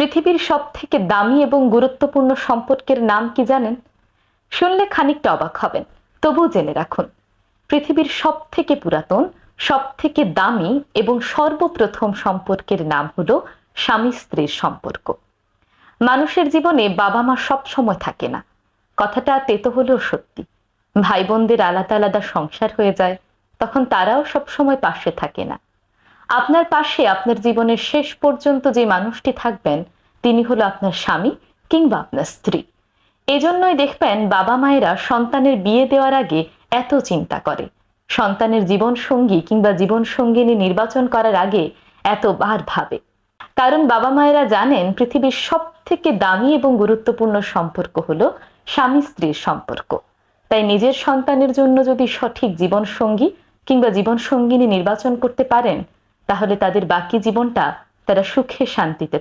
পৃথিবীর সবথেকে দামি এবং গুরুত্বপূর্ণ সম্পর্কের নাম কি জানেন? শুনলে খানিকটা অবাক হবেন, তবুও জেনে রাখুন। পৃথিবীর সবথেকে পুরাতন, সবথেকে দামি এবং সর্বপ্রথম সম্পর্কের নাম হলো স্বামী স্ত্রীর সম্পর্ক। মানুষের জীবনে বাবা মা সব সময় থাকে না, কথাটা তেতো হলেও সত্যি। ভাই বোনদের আলাদা আলাদা সংসার হয়ে যায়, তখন তারাও সব সময় পাশে থাকে না। আপনার পাশে আপনার জীবনের শেষ পর্যন্ত যে মানুষটি থাকবেন, তিনি হলো আপনার স্বামী কিংবা আপনার স্ত্রী। এজন্যই দেখবেন বাবা মায়েরা সন্তানের বিয়ে দেওয়ার আগে এত চিন্তা করে, সন্তানের জীবন সঙ্গী কিংবা জীবন সঙ্গিনী নির্বাচন করার আগে এতবার ভাবে। কারণ বাবা মায়েরা জানেন পৃথিবীর সব থেকে দামি এবং গুরুত্বপূর্ণ সম্পর্ক হলো স্বামী স্ত্রীর সম্পর্ক। তাই নিজের সন্তানের জন্য যদি সঠিক জীবন সঙ্গী কিংবা জীবন সঙ্গিনী নির্বাচন করতে পারেন, তাহলে তাদের বাকি জীবনটা তারা সুখে শান্তিতে